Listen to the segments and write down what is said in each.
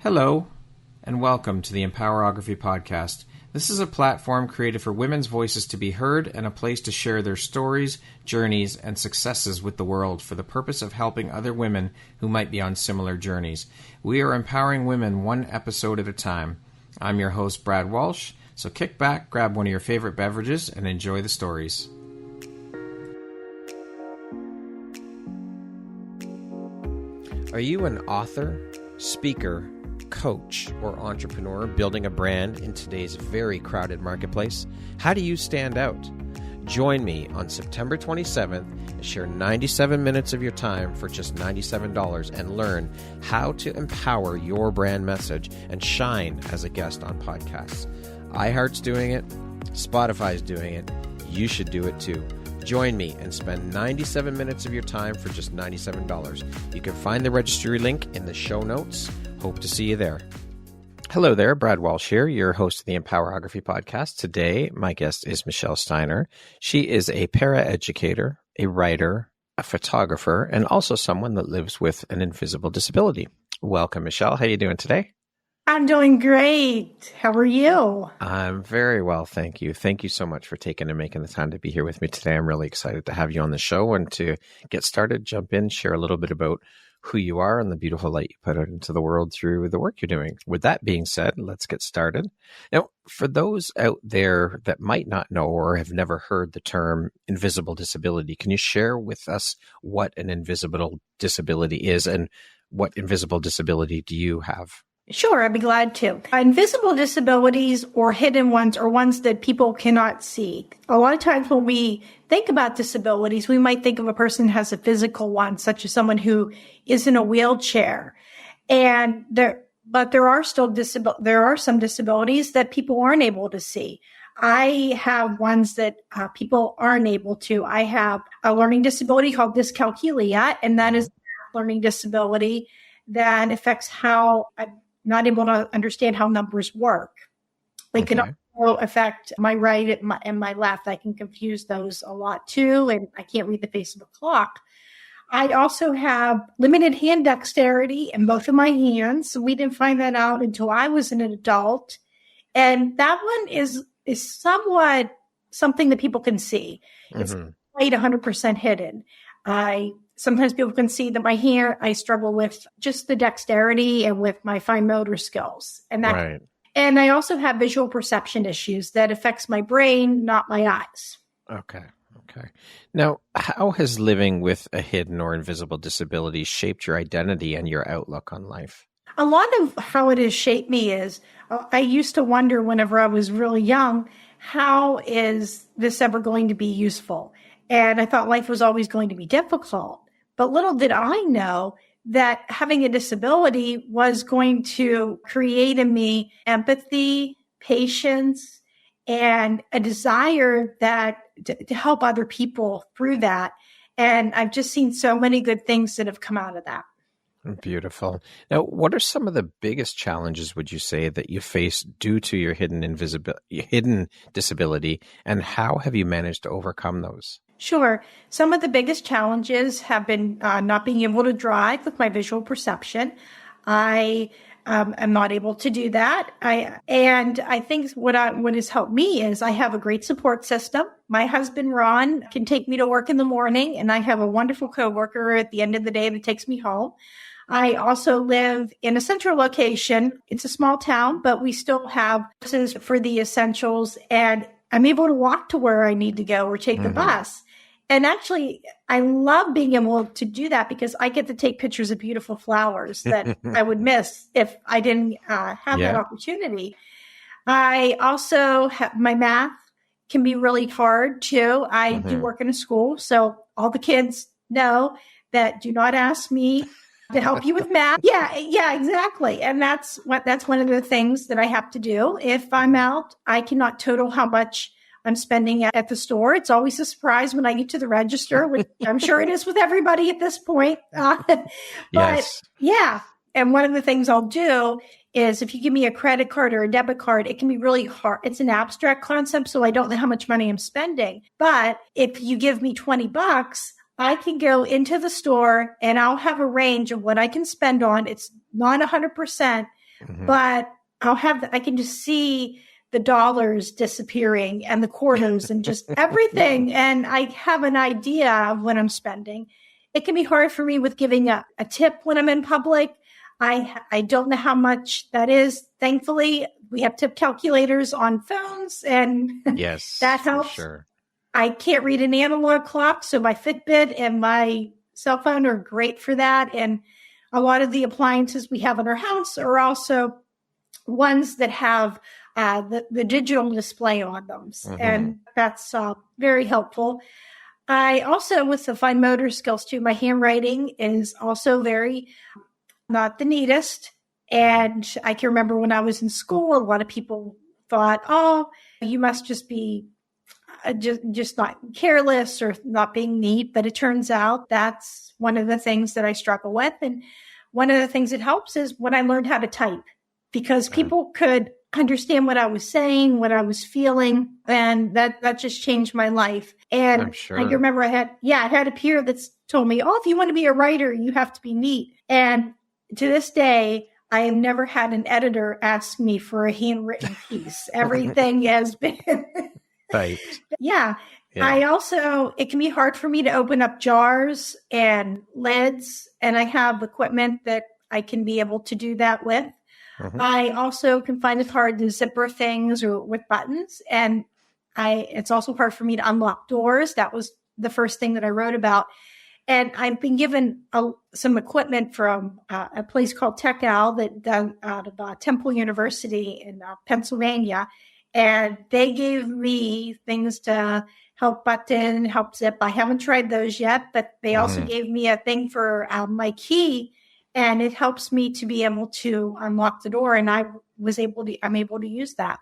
Hello, and welcome to the Paraeducator Podcast. This is a platform created for women's voices to be heard and a place to share their stories, journeys, and successes with the world for the purpose of helping other women who might be on similar journeys. We are empowering women one episode at a time. I'm your host, Brad Walsh, so kick back, grab one of your favorite beverages, and enjoy the stories. Are you an author, speaker, coach, or entrepreneur building a brand in today's very crowded marketplace? How do you stand out? Join me on September 27th and share 97 minutes of your time for just $97 and learn how to empower your brand message and shine as a guest on podcasts. iHeart's doing it. Spotify's doing it. You should do it too. Join me and spend 97 minutes of your time for just $97. You can find the registry link in the show notes. Hope to see you there. Hello there, Brad Walsh here, your host of the Paraeducator Podcast. Today, my guest is Michelle Steiner. She is a paraeducator, a writer, a photographer, and also someone that lives with an invisible disability. Welcome, Michelle. How are you doing today? I'm doing great. How are you? I'm very well, thank you. Thank you so much for taking and making the time to be here with me today. I'm really excited to have you on the show and to get started, jump in, share a little bit about who you are and the beautiful light you put out into the world through the work you're doing. With that being said, let's get started. Now, for those out there that might not know or have never heard the term invisible disability, can you share with us what an invisible disability is and what invisible disability do you have? Sure, I'd be glad to. Invisible disabilities or hidden ones are ones that people cannot see. A lot of times when we think about disabilities, we might think of a person who has a physical one, such as someone who is in a wheelchair. But there are some disabilities that people aren't able to see. I have ones that people aren't able to. I have a learning disability called Dyscalculia, and that is a learning disability that affects how I'm not able to understand how numbers work. They can also affect my right and my left. I can confuse those a lot too, and I can't read the face of a clock. I also have limited hand dexterity in both of my hands. We didn't find that out until I was an adult. And that one is somewhat something that people can see. It's quite 100% hidden. Sometimes people can see that my hair, I struggle with just the dexterity and with my fine motor skills. And I also have visual perception issues that affects my brain, not my eyes. Okay. Now, how has living with a hidden or invisible disability shaped your identity and your outlook on life? A lot of how it has shaped me is, I used to wonder whenever I was really young, how is this ever going to be useful? And I thought life was always going to be difficult. But little did I know that having a disability was going to create in me empathy, patience, and a desire to help other people through that. And I've just seen so many good things that have come out of that. Beautiful. Now, what are some of the biggest challenges, would you say, that you face due to your hidden disability, and how have you managed to overcome those? Sure. Some of the biggest challenges have been not being able to drive with my visual perception. I am not able to do that. I think what has helped me is I have a great support system. My husband, Ron, can take me to work in the morning, and I have a wonderful coworker at the end of the day that takes me home. I also live in a central location. It's a small town, but we still have buses for the essentials, and I'm able to walk to where I need to go or take the bus. And actually, I love being able to do that because I get to take pictures of beautiful flowers that I would miss if I didn't have that opportunity. I also have my math can be really hard too. I do work in a school, so all the kids know that do not ask me to help you with math. Yeah, exactly. And that's one of the things that I have to do. If I'm out, I cannot total how much I'm spending at the store. It's always a surprise when I get to the register, which I'm sure it is with everybody at this point. Yes. Yeah. And one of the things I'll do is if you give me a credit card or a debit card, it can be really hard. It's an abstract concept, so I don't know how much money I'm spending. But if you give me $20, I can go into the store and I'll have a range of what I can spend on. It's not 100%, but I can just see the dollars disappearing and the quarters and just everything. And I have an idea of what I'm spending. It can be hard for me with giving a tip when I'm in public. I don't know how much that is. Thankfully, we have tip calculators on phones, and yes, that helps. Sure. I can't read an analog clock, so my Fitbit and my cell phone are great for that. And a lot of the appliances we have in our house are also ones that have the digital display on them. And that's very helpful. I also, with the fine motor skills too, my handwriting is also very not the neatest. And I can remember when I was in school, a lot of people thought, oh, you must just be just not careless or not being neat. But it turns out that's one of the things that I struggle with. And one of the things that helps is when I learned how to type, because people could understand what I was saying, what I was feeling. And that just changed my life. And sure. I can remember I had a peer that's told me, oh, if you want to be a writer, you have to be neat. And to this day, I have never had an editor ask me for a handwritten piece. Everything has been typed. Yeah. It can be hard for me to open up jars and lids, and I have equipment that I can be able to do that with. I also can find it hard to zipper things or with buttons, and it's also hard for me to unlock doors. That was the first thing that I wrote about. And I've been given some equipment from a place called TechAl out of Temple University in Pennsylvania. And they gave me things to help button, help zip. I haven't tried those yet, but they also gave me a thing for my key, and it helps me to be able to unlock the door. And I'm able to use that.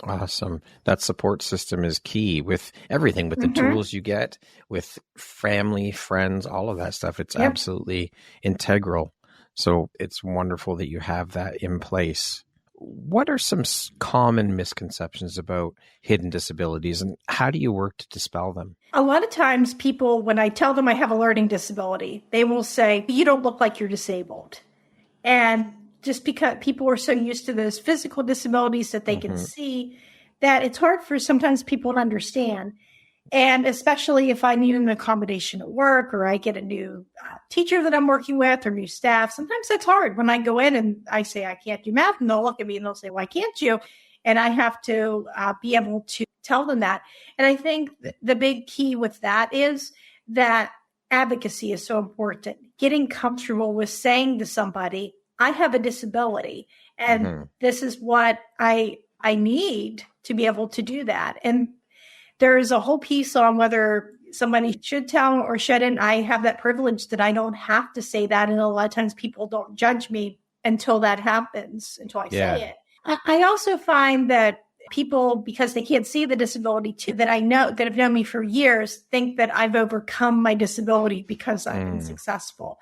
Awesome. That support system is key with everything, with the tools you get, with family, friends, all of that stuff. It's absolutely integral. So it's wonderful that you have that in place. What are some common misconceptions about hidden disabilities, and how do you work to dispel them? A lot of times people, when I tell them I have a learning disability, they will say, you don't look like you're disabled. And just because people are so used to those physical disabilities that they can see, that it's hard for sometimes people to understand. And especially if I need an accommodation at work, or I get a new teacher that I'm working with, or new staff, sometimes it's hard when I go in and I say, I can't do math, and they'll look at me and they'll say, why can't you? And I have to be able to tell them that. And I think the big key with that is that advocacy is so important. Getting comfortable with saying to somebody, I have a disability, and this is what I need to be able to do that. And there's a whole piece on whether somebody should tell or shouldn't. I have that privilege that I don't have to say that. And a lot of times people don't judge me until that happens, until I say it. I also find that people, because they can't see the disability too, that I know, that have known me for years, think that I've overcome my disability because I've been successful.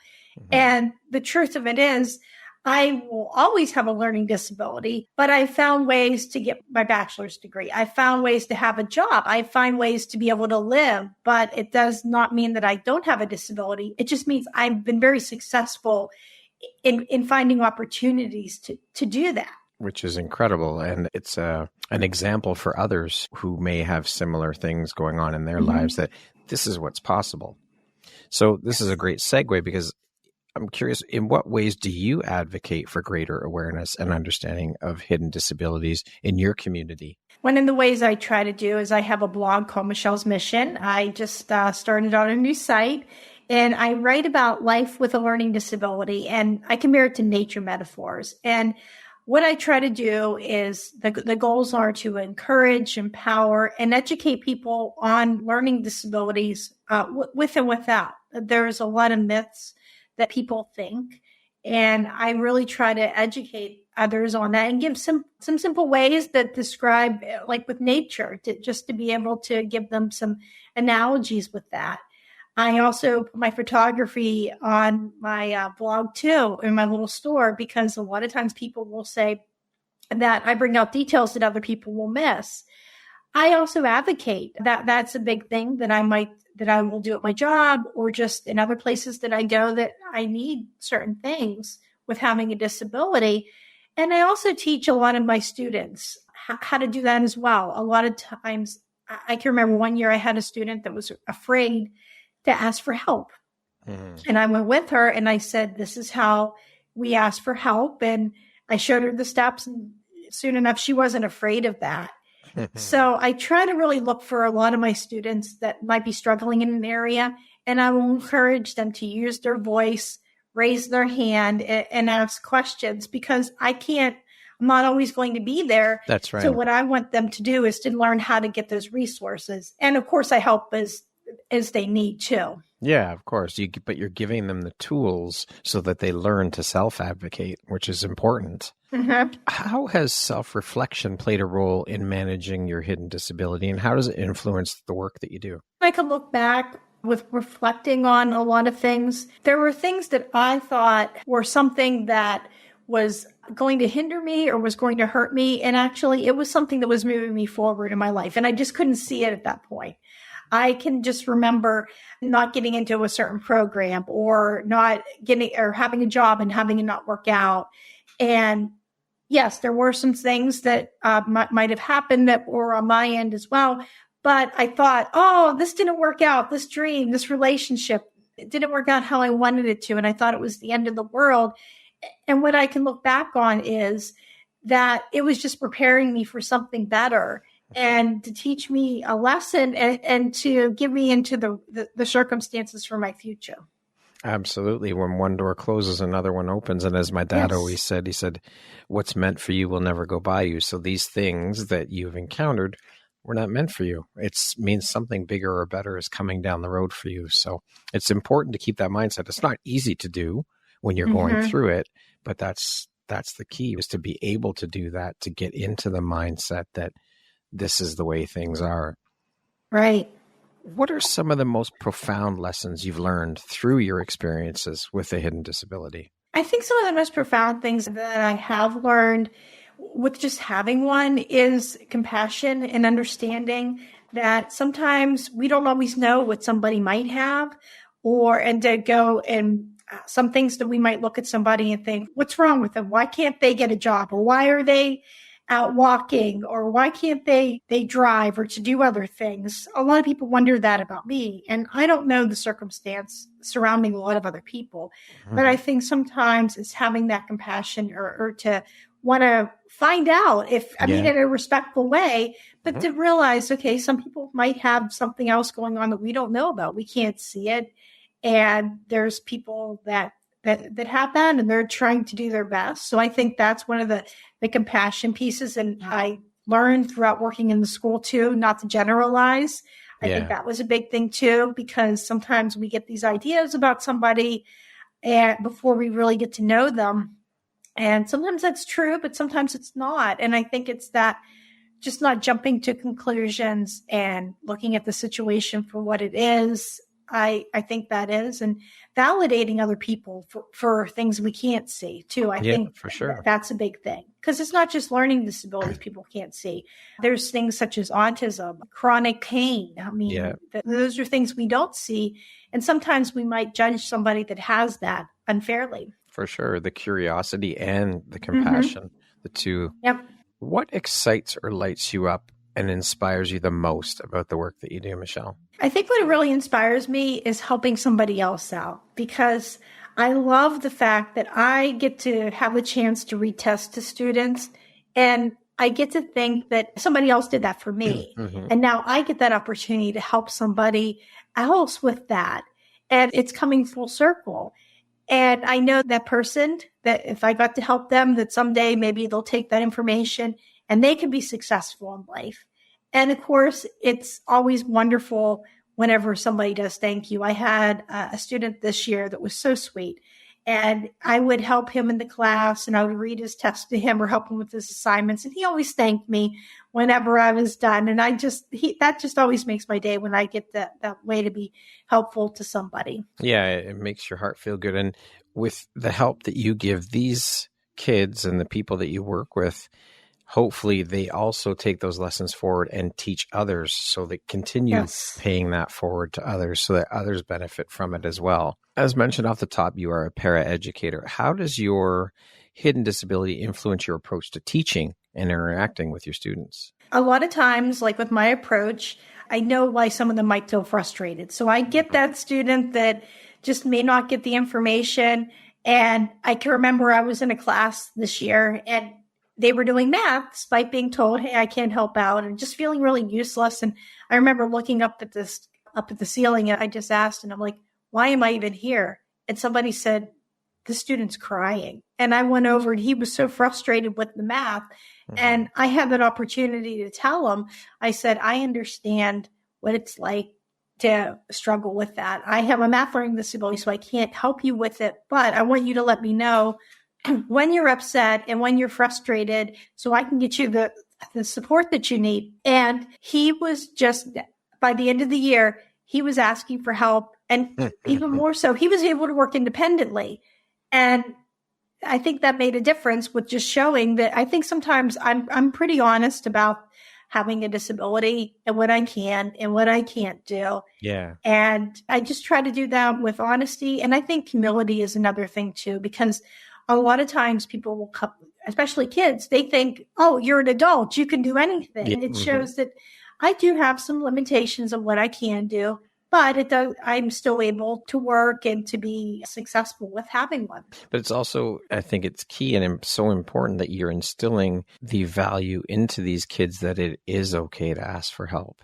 And the truth of it is, I will always have a learning disability, but I found ways to get my bachelor's degree. I found ways to have a job. I find ways to be able to live, but it does not mean that I don't have a disability. It just means I've been very successful in finding opportunities to do that. Which is incredible. And it's an example for others who may have similar things going on in their lives, that this is what's possible. So this is a great segue, because I'm curious, in what ways do you advocate for greater awareness and understanding of hidden disabilities in your community? One of the ways I try to do is I have a blog called Michelle's Mission. I just started on a new site, and I write about life with a learning disability, and I compare it to nature metaphors. And what I try to do is the goals are to encourage, empower, and educate people on learning disabilities with and without. There's a lot of myths that people think, and I really try to educate others on that and give some simple ways that describe, like with nature, just to be able to give them some analogies with that. I also put my photography on my blog too, in my little store, because a lot of times people will say that I bring out details that other people will miss. I also advocate that that's a big thing that I will do at my job, or just in other places that I go, that I need certain things with having a disability. And I also teach a lot of my students how to do that as well. A lot of times, I can remember one year I had a student that was afraid to ask for help. And I went with her and I said, this is how we ask for help. And I showed her the steps, and soon enough, she wasn't afraid of that. So I try to really look for a lot of my students that might be struggling in an area, and I will encourage them to use their voice, raise their hand, and ask questions, because I'm not always going to be there. That's right. So what I want them to do is to learn how to get those resources. And of course, I help as they need too. Yeah, of course. But you're giving them the tools so that they learn to self-advocate, which is important. Mm-hmm. How has self-reflection played a role in managing your hidden disability, and how does it influence the work that you do? I can look back with reflecting on a lot of things. There were things that I thought were something that was going to hinder me or was going to hurt me. And actually, it was something that was moving me forward in my life. And I just couldn't see it at that point. I can just remember not getting into a certain program, or not getting, or having a job and having it not work out. And yes, there were some things that might have happened that were on my end as well. But I thought, oh, this didn't work out. This dream, this relationship, it didn't work out how I wanted it to. And I thought it was the end of the world. And what I can look back on is that it was just preparing me for something better, and to teach me a lesson, and to give me into the circumstances for my future. Absolutely. When one door closes, another one opens. And as my dad always said, he said, what's meant for you will never go by you. So these things that you've encountered were not meant for you. It means something bigger or better is coming down the road for you. So it's important to keep that mindset. It's not easy to do when you're going through it, but that's the key, is to be able to do that, to get into the mindset that this is the way things are. Right. What are some of the most profound lessons you've learned through your experiences with a hidden disability? I think some of the most profound things that I have learned with just having one is compassion and understanding that sometimes we don't always know what somebody might have, and to go and some things that we might look at somebody and think, what's wrong with them? Why can't they get a job? Or why are they out walking? Or why can't they drive, or to do other things? A lot of people wonder that about me. And I don't know the circumstance surrounding a lot of other people. But I think sometimes it's having that compassion, or to want to find out in a respectful way, but to realize, okay, some people might have something else going on that we don't know about. We can't see it. And there's people that have that, and they're trying to do their best. So I think that's one of the compassion pieces. And I learned throughout working in the school too, not to generalize. I think that was a big thing too, because sometimes we get these ideas about somebody before we really get to know them. And sometimes that's true, but sometimes it's not. And I think it's that just not jumping to conclusions and looking at the situation for what it is. I think that is, and validating other people for things we can't see too. I think for sure that's a big thing, because it's not just learning disabilities people can't see. There's things such as autism, chronic pain. I mean, those are things we don't see. And sometimes we might judge somebody that has that unfairly. For sure. The curiosity and the compassion, the two. Yep. What excites or lights you up and inspires you the most about the work that you do, Michelle? I think what really inspires me is helping somebody else out, because I love the fact that I get to have a chance to retest to students, and I get to think that somebody else did that for me. And now I get that opportunity to help somebody else with that. And it's coming full circle. And I know that person, that if I got to help them, that someday maybe they'll take that information and they can be successful in life. And of course, it's always wonderful whenever somebody does thank you. I had a student this year that was so sweet, and I would help him in the class, and I would read his test to him or help him with his assignments. And he always thanked me whenever I was done. And that just always makes my day when I get that way to be helpful to somebody. Yeah, it makes your heart feel good. And with the help that you give these kids and the people that you work with, hopefully they also take those lessons forward and teach others, so they continue paying that forward to others, so that others benefit from it as well. As mentioned off the top, you are a paraeducator. How does your hidden disability influence your approach to teaching and interacting with your students? A lot of times, like with my approach, I know why some of them might feel frustrated. So I get that student that just may not get the information. And I can remember I was in a class this year and they were doing math despite being told, hey, I can't help out, and just feeling really useless. And I remember looking up at the ceiling, and I just asked, and I'm like, why am I even here? And somebody said, the student's crying. And I went over and he was so frustrated with the math. And I had that opportunity to tell him, I said, I understand what it's like to struggle with that. I have a math learning disability, so I can't help you with it, but I want you to let me know when you're upset and when you're frustrated so I can get you the support that you need. And he was just, by the end of the year, he was asking for help. And even more so, he was able to work independently. And I think that made a difference with just showing that I think sometimes I'm pretty honest about having a disability and what I can and what I can't do. Yeah. And I just try to do that with honesty. And I think humility is another thing too, because a lot of times people will come, especially kids, they think, oh, you're an adult, you can do anything. Yeah. And it shows that I do have some limitations of what I can do, but I'm still able to work and to be successful with having one. But it's also, I think it's key and so important that you're instilling the value into these kids that it is okay to ask for help.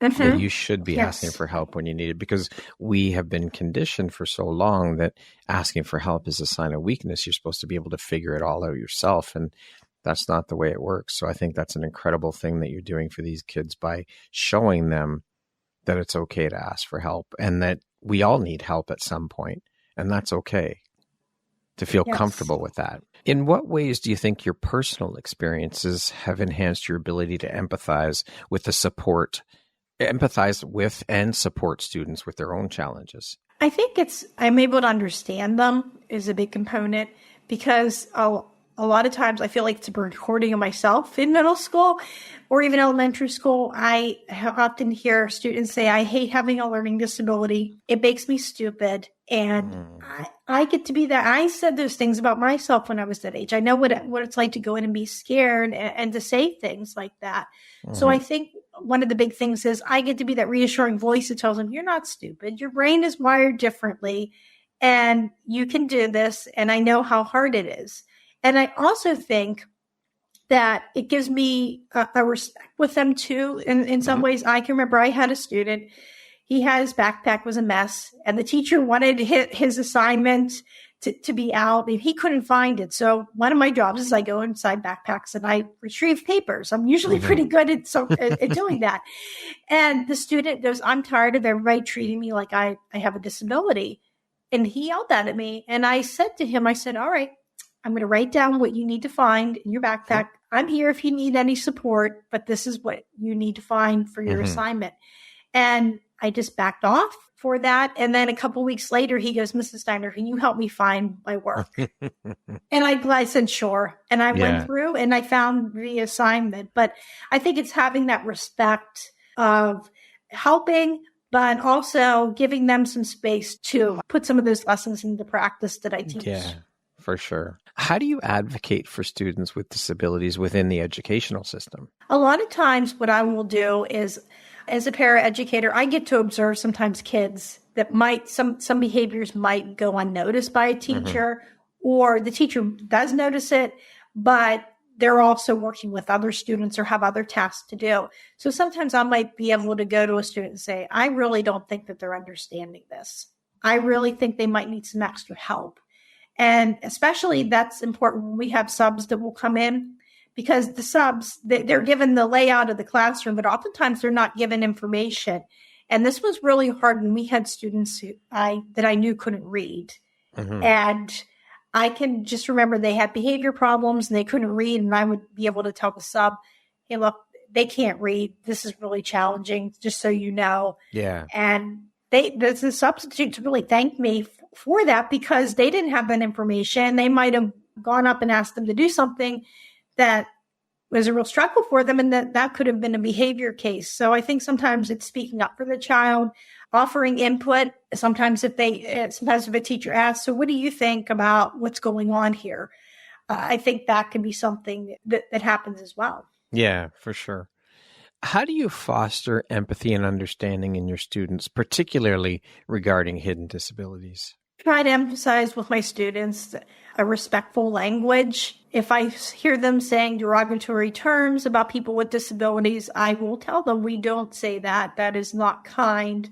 That you should be asking for help when you need it, because we have been conditioned for so long that asking for help is a sign of weakness. You're supposed to be able to figure it all out yourself. And that's not the way it works. So I think that's an incredible thing that you're doing for these kids by showing them that it's okay to ask for help and that we all need help at some point. And that's okay to feel comfortable with that. In what ways do you think your personal experiences have enhanced your ability to empathize with and support students with their own challenges? I think I'm able to understand them is a big component, because a lot of times I feel like it's a recording of myself in middle school or even elementary school. I often hear students say, I hate having a learning disability. It makes me stupid. And I get to be that. I said those things about myself when I was that age. I know what it's like to go in and be scared and to say things like that. So I think one of the big things is I get to be that reassuring voice that tells them, you're not stupid. Your brain is wired differently and you can do this. And I know how hard it is. And I also think that it gives me a respect with them too. In some ways, I can remember I had a student, his backpack was a mess and the teacher wanted his assignment to be out and he couldn't find it. So one of my jobs is I go inside backpacks and I retrieve papers. I'm usually pretty good at doing that. And the student goes, I'm tired of everybody treating me like I have a disability. And he yelled that at me. And I said to him, I said, all right, I'm going to write down what you need to find in your backpack. I'm here if you need any support, but this is what you need to find for your assignment. And I just backed off for that. And then a couple of weeks later, he goes, Mrs. Steiner, can you help me find my work? And I said, sure. And I went through and I found the assignment. But I think it's having that respect of helping, but also giving them some space to put some of those lessons into practice that I teach. Yeah. For sure. How do you advocate for students with disabilities within the educational system? A lot of times what I will do is, as a paraeducator, I get to observe sometimes kids that some behaviors might go unnoticed by a teacher, or the teacher does notice it, but they're also working with other students or have other tasks to do. So sometimes I might be able to go to a student and say, I really don't think that they're understanding this. I really think they might need some extra help. And especially that's important when we have subs that will come in, because the subs, they're given the layout of the classroom, but oftentimes they're not given information. And this was really hard when we had students that I knew couldn't read. And I can just remember they had behavior problems and they couldn't read. And I would be able to tell the sub, hey, look, they can't read. This is really challenging, just so you know. Yeah. And the substitutes really thanked me for that, because they didn't have that information. They might have gone up and asked them to do something that was a real struggle for them, and that could have been a behavior case. So I think sometimes it's speaking up for the child, offering input. Sometimes if a teacher asks, so what do you think about what's going on here? I think that can be something that happens as well. Yeah, for sure. How do you foster empathy and understanding in your students, particularly regarding hidden disabilities? Try to emphasize with my students a respectful language. If I hear them saying derogatory terms about people with disabilities, I will tell them we don't say that. That is not kind.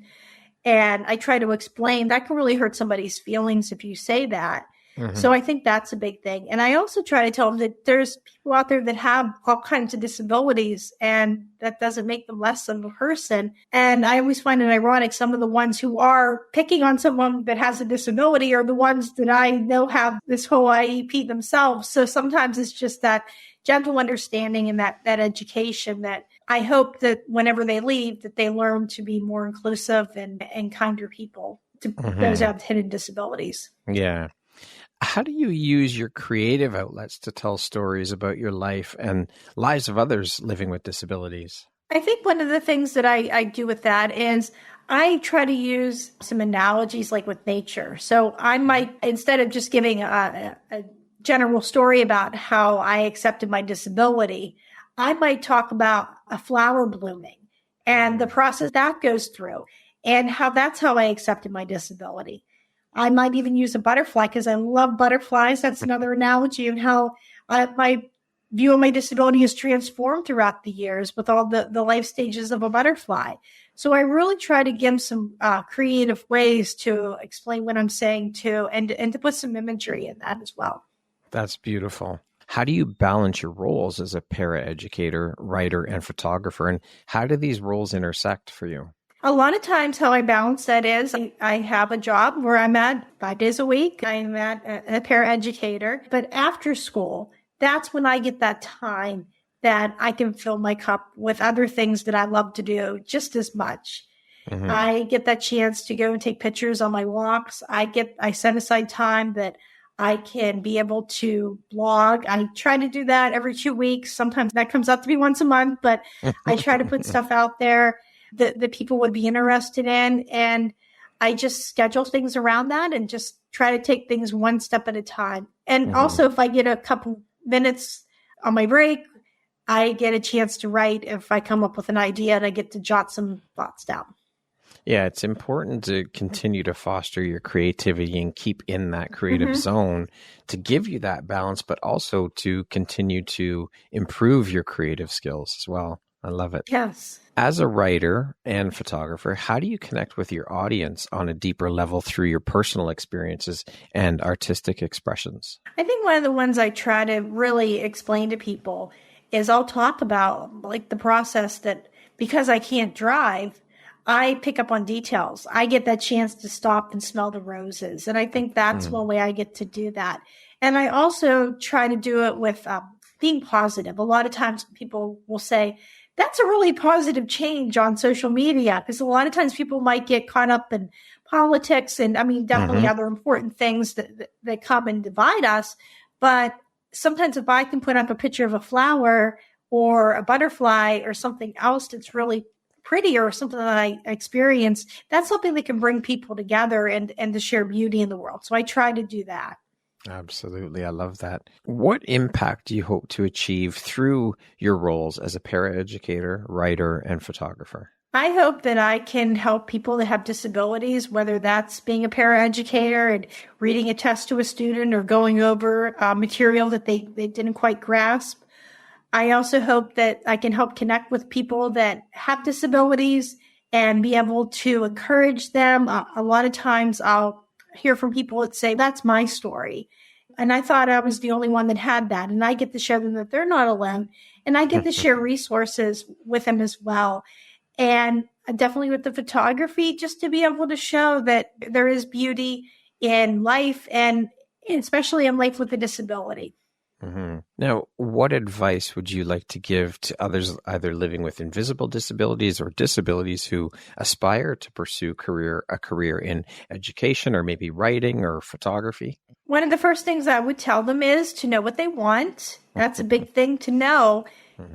And I try to explain that can really hurt somebody's feelings if you say that. So I think that's a big thing. And I also try to tell them that there's people out there that have all kinds of disabilities, and that doesn't make them less of a person. And I always find it ironic. Some of the ones who are picking on someone that has a disability are the ones that I know have this whole IEP themselves. So sometimes it's just that gentle understanding and that education that I hope that whenever they leave, that they learn to be more inclusive and kinder people to those who have hidden disabilities. Yeah. How do you use your creative outlets to tell stories about your life and lives of others living with disabilities? I think one of the things that I do with that is I try to use some analogies like with nature. So I might, instead of just giving a general story about how I accepted my disability, I might talk about a flower blooming and the process that goes through and how that's how I accepted my disability. I might even use a butterfly because I love butterflies. That's another analogy of how my view of my disability has transformed throughout the years with all the life stages of a butterfly. So I really try to give some creative ways to explain what I'm saying too, and to put some imagery in that as well. That's beautiful. How do you balance your roles as a paraeducator, writer, and photographer? And how do these roles intersect for you? A lot of times how I balance that is I have a job where I'm at 5 days a week. I'm at a paraeducator. But after school, that's when I get that time that I can fill my cup with other things that I love to do just as much. I get that chance to go and take pictures on my walks. I set aside time that I can be able to blog. I try to do that every 2 weeks. Sometimes that comes out to be once a month, but I try to put stuff out there that people would be interested in. And I just schedule things around that and just try to take things one step at a time. And also, if I get a couple minutes on my break, I get a chance to write if I come up with an idea and I get to jot some thoughts down. Yeah, it's important to continue to foster your creativity and keep in that creative zone to give you that balance, but also to continue to improve your creative skills as well. I love it. Yes. As a writer and photographer, how do you connect with your audience on a deeper level through your personal experiences and artistic expressions? I think one of the ones I try to really explain to people is I'll talk about like the process that because I can't drive, I pick up on details. I get that chance to stop and smell the roses. And I think that's one way I get to do that. And I also try to do it with being positive. A lot of times people will say, that's a really positive change on social media, because a lot of times people might get caught up in politics and definitely other important things that come and divide us. But sometimes if I can put up a picture of a flower or a butterfly or something else that's really pretty or something that I experienced, that's something that can bring people together and to share beauty in the world. So I try to do that. Absolutely. I love that. What impact do you hope to achieve through your roles as a paraeducator, writer, and photographer? I hope that I can help people that have disabilities, whether that's being a paraeducator and reading a test to a student or going over material that they didn't quite grasp. I also hope that I can help connect with people that have disabilities and be able to encourage them. A lot of times I'll hear from people that say, that's my story. And I thought I was the only one that had that. And I get to show them that they're not alone. And I get to share resources with them as well. And definitely with the photography, just to be able to show that there is beauty in life and especially in life with a disability. Now, what advice would you like to give to others either living with invisible disabilities or disabilities who aspire to pursue a career in education or maybe writing or photography? One of the first things I would tell them is to know what they want. That's a big thing to know.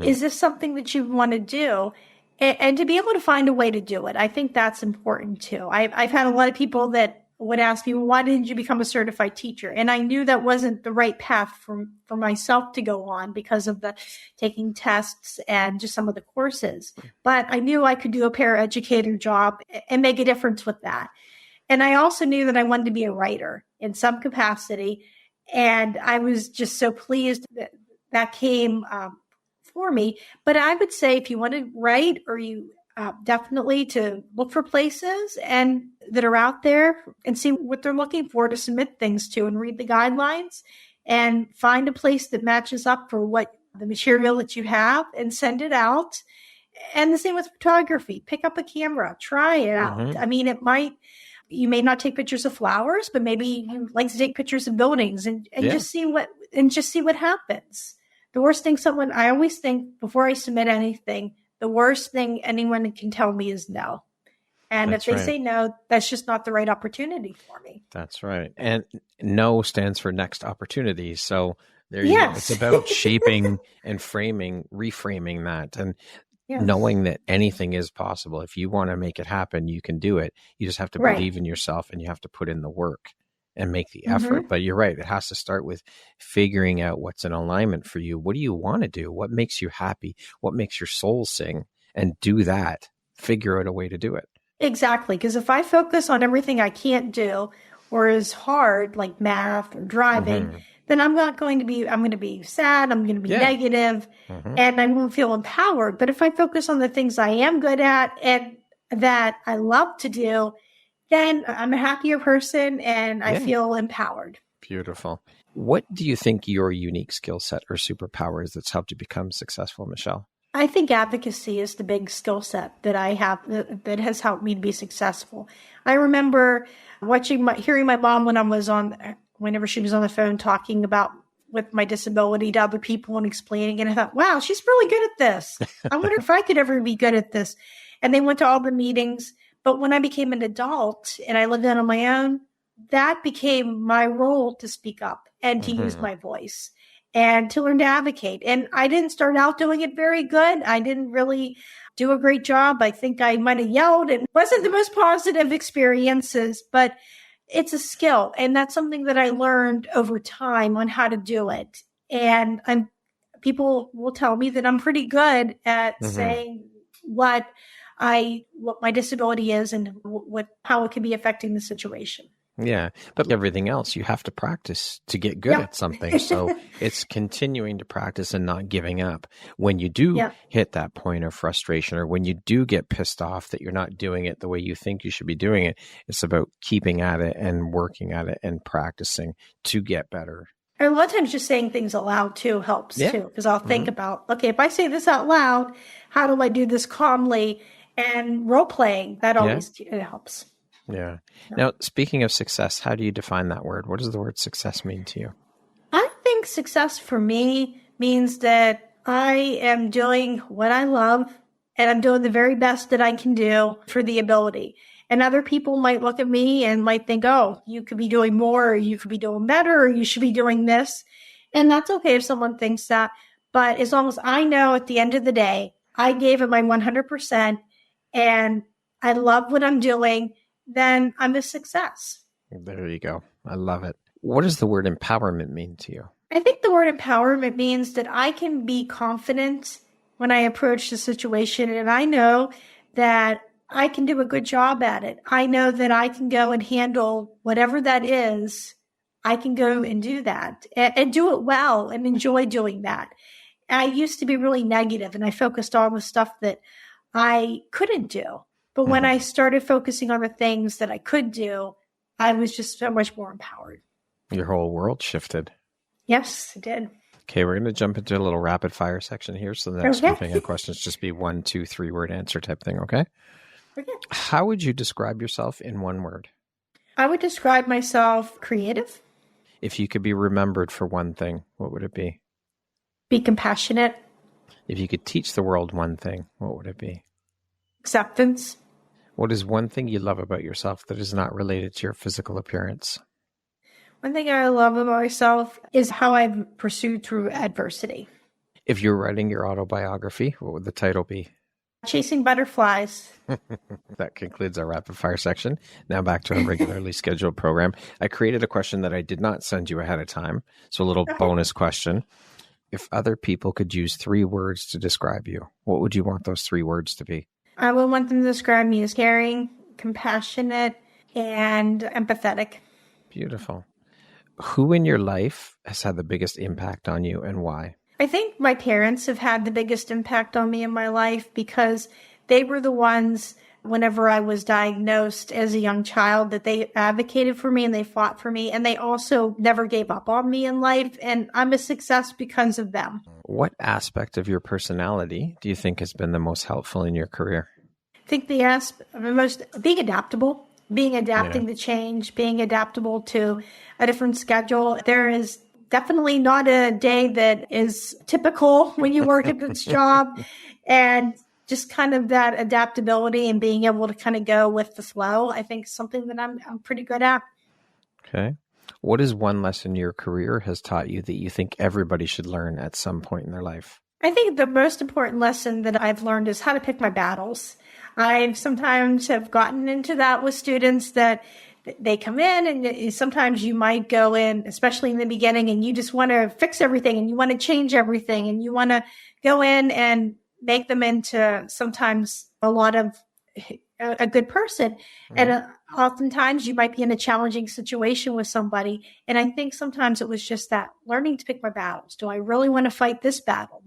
Is this something that you want to do? And to be able to find a way to do it. I think that's important too. I've had a lot of people that would ask me, well, why didn't you become a certified teacher? And I knew that wasn't the right path for myself to go on because of the taking tests and just some of the courses. But I knew I could do a paraeducator job and make a difference with that. And I also knew that I wanted to be a writer in some capacity. And I was just so pleased that came for me. But I would say if you want to write, or you definitely to look for places and that are out there and see what they're looking for to submit things to, and read the guidelines and find a place that matches up for what the material that you have and send it out. And the same with photography. Pick up a camera, try it out. Mm-hmm. I mean, you may not take pictures of flowers, but maybe you like to take pictures of buildings and just see what happens. The worst thing I always think before I submit anything, the worst thing anyone can tell me is no. And if they say no, that's just not the right opportunity for me. That's right. And no stands for next opportunity. So there you go. It's about shaping and reframing that. And knowing that anything is possible. If you want to make it happen, you can do it. You just have to believe in yourself, and you have to put in the work and make the effort. But you're right. It has to start with figuring out what's in alignment for you. What do you want to do? What makes you happy? What makes your soul sing? And do that. Figure out a way to do it. Exactly. Because if I focus on everything I can't do or is hard, like math or driving, then I'm going to be sad. I'm going to be negative, and I won't feel empowered. But if I focus on the things I am good at and that I love to do, then I'm a happier person and I feel empowered. Beautiful. What do you think your unique skill set or superpower is that's helped you become successful, Michelle? I think advocacy is the big skill set that I have that has helped me to be successful. I remember hearing my mom whenever she was on the phone talking about with my disability to other people and explaining it. And I thought, wow, she's really good at this. I wonder if I could ever be good at this. And they went to all the meetings. But when I became an adult and I lived out on my own, that became my role to speak up and to use my voice and to learn to advocate. And I didn't start out doing it very good. I didn't really do a great job. I think I might have yelled. It wasn't the most positive experiences, but it's a skill. And that's something that I learned over time on how to do it. And people will tell me that I'm pretty good at saying what my disability is and how it can be affecting the situation. Yeah. But everything else, you have to practice to get good at something. So it's continuing to practice and not giving up. When you do hit that point of frustration, or when you do get pissed off that you're not doing it the way you think you should be doing it, it's about keeping at it and working at it and practicing to get better. And a lot of times just saying things aloud too helps too. Because I'll think about, okay, if I say this out loud, how do I do this calmly? And role playing, that always it helps. Yeah. Now, speaking of success, how do you define that word? What does the word success mean to you? I think success for me means that I am doing what I love and I'm doing the very best that I can do for the ability. And other people might look at me and might think, oh, you could be doing more, or you could be doing better, or you should be doing this. And that's okay if someone thinks that. But as long as I know at the end of the day, I gave it my 100% and I love what I'm doing, then I'm a success. There you go. I love it. What does the word empowerment mean to you? I think the word empowerment means that I can be confident when I approach the situation, and I know that I can do a good job at it. I know that I can go and handle whatever that is. I can go and do that and do it well and enjoy doing that. I used to be really negative and I focused on the stuff that I couldn't do. But when I started focusing on the things that I could do, I was just so much more empowered. Your whole world shifted. Yes, it did. Okay, we're going to jump into a little rapid fire section here. So the next grouping of questions just be 1, 2, 3 word answer type thing, okay? Okay. How would you describe yourself in one word? I would describe myself creative. If you could be remembered for one thing, what would it be? Be compassionate. If you could teach the world one thing, what would it be? Acceptance. What is one thing you love about yourself that is not related to your physical appearance? One thing I love about myself is how I've pursued through adversity. If you're writing your autobiography, what would the title be? Chasing butterflies. That concludes our rapid fire section. Now back to our regularly scheduled program. I created a question that I did not send you ahead of time. So a little bonus question. If other people could use 3 words to describe you, what would you want those 3 words to be? I would want them to describe me as caring, compassionate, and empathetic. Beautiful. Who in your life has had the biggest impact on you and why? I think my parents have had the biggest impact on me in my life because they were the ones, whenever I was diagnosed as a young child, that they advocated for me and they fought for me. And they also never gave up on me in life. And I'm a success because of them. What aspect of your personality do you think has been the most helpful in your career? I think being adaptable, adapting to change, being adaptable to a different schedule. There is definitely not a day that is typical when you work at this job, and just kind of that adaptability and being able to kind of go with the flow. I think is something that I'm pretty good at. Okay. What is one lesson your career has taught you that you think everybody should learn at some point in their life? I think the most important lesson that I've learned is how to pick my battles. I sometimes have gotten into that with students that they come in and sometimes you might go in, especially in the beginning, and you just want to fix everything and you want to change everything and you want to go in and make them into sometimes a lot of a good person. Mm-hmm. And oftentimes you might be in a challenging situation with somebody. And I think sometimes it was just that learning to pick my battles. Do I really want to fight this battle?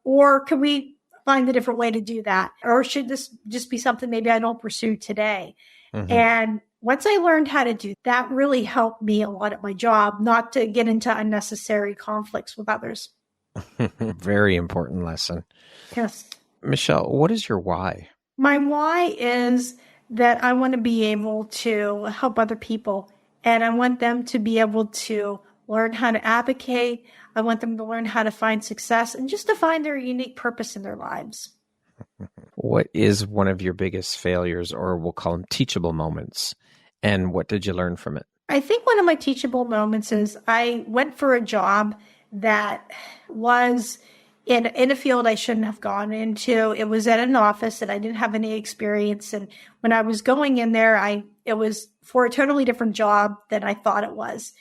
Or can we find a different way to do that? Or should this just be something maybe I don't pursue today? Mm-hmm. And once I learned how to do that, really helped me a lot at my job, not to get into unnecessary conflicts with others. Very important lesson. Yes. Michelle, what is your why? My why is that I want to be able to help other people, and I want them to be able to learn how to advocate. I want them to learn how to find success and just to find their unique purpose in their lives. What is one of your biggest failures, or we'll call them teachable moments, and what did you learn from it? I think one of my teachable moments is I went for a job that was in a field I shouldn't have gone into. It was at an office that I didn't have any experience. And when I was going in there, it was for a totally different job than I thought it was.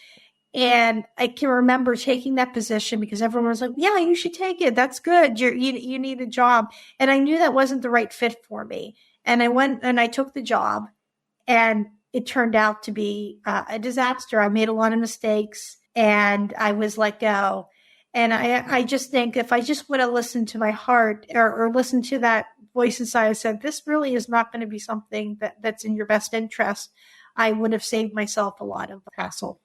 And I can remember taking that position because everyone was like, yeah, you should take it. That's good. You need a job. And I knew that wasn't the right fit for me. And I went and I took the job, and it turned out to be a disaster. I made a lot of mistakes and I was let go. And I just think if I just would have listened to my heart or listened to that voice inside, I said, this really is not going to be something that's in your best interest, I would have saved myself a lot of hassle.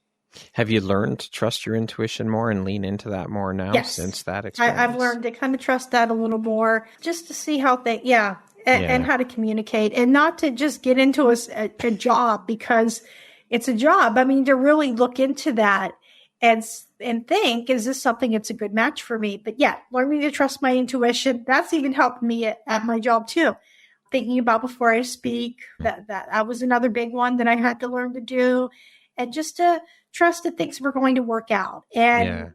Have you learned to trust your intuition more and lean into that more now? Yes. Since that experience? I've learned to kind of trust that a little more just to see how and how to communicate and not to just get into a job because it's a job. I mean, to really look into that and think, is this something that's a good match for me? But yeah, learning to trust my intuition, that's even helped me at my job too. Thinking about before I speak, that was another big one that I had to learn to do. And just to trust that things were going to work out. And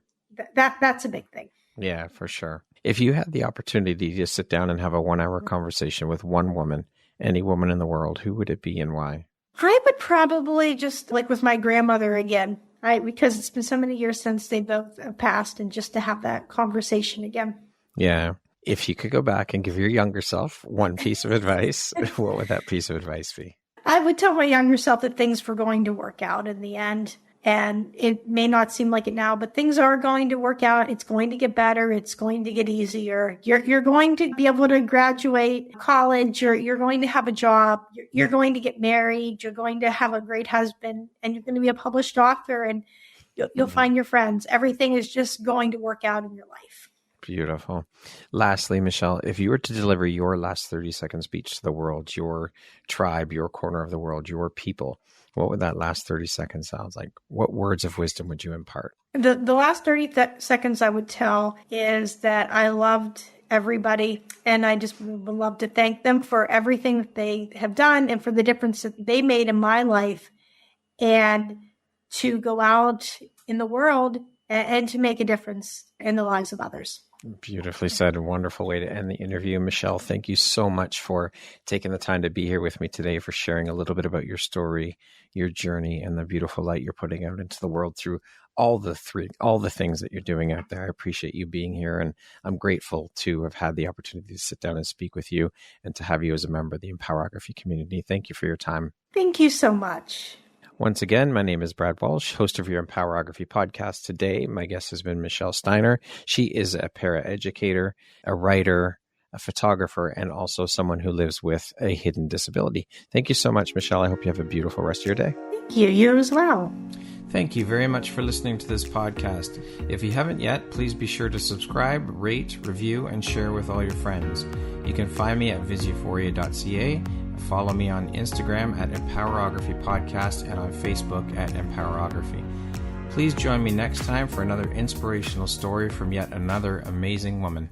that's a big thing. Yeah, for sure. If you had the opportunity to sit down and have a 1-hour conversation with one woman, any woman in the world, who would it be and why? I would probably just like with my grandmother again, because it's been so many years since they both passed, and just to have that conversation again. Yeah. If you could go back and give your younger self one piece of advice, what would that piece of advice be? I would tell my younger self that things were going to work out in the end. And it may not seem like it now, but things are going to work out. It's going to get better. It's going to get easier. You're going to be able to graduate college. You're going to have a job. You're going to get married. You're going to have a great husband, and you're going to be a published author, and you'll find your friends. Everything is just going to work out in your life. Beautiful. Lastly, Michelle, if you were to deliver your last 30-second speech to the world, your tribe, your corner of the world, your people, what would that last 30 seconds sound like? What words of wisdom would you impart? The last 30 seconds I would tell is that I loved everybody, and I just would love to thank them for everything that they have done and for the difference that they made in my life, and to go out in the world and to make a difference in the lives of others. Beautifully said. A wonderful way to end the interview. Michelle, thank you so much for taking the time to be here with me today, for sharing a little bit about your story, your journey, and the beautiful light you're putting out into the world through all the things that you're doing out there. I appreciate you being here, and I'm grateful to have had the opportunity to sit down and speak with you and to have you as a member of the Empowerography community. Thank you for your time. Thank you so much. Once again, my name is Brad Walsh, host of your Empowerography podcast. Today, my guest has been Michelle Steiner. She is a paraeducator, a writer, a photographer, and also someone who lives with a hidden disability. Thank you so much, Michelle. I hope you have a beautiful rest of your day. Thank you. You as well. Thank you very much for listening to this podcast. If you haven't yet, please be sure to subscribe, rate, review, and share with all your friends. You can find me at visuphoria.ca. Follow me on Instagram at Empowerography Podcast and on Facebook at Empowerography. Please join me next time for another inspirational story from yet another amazing woman.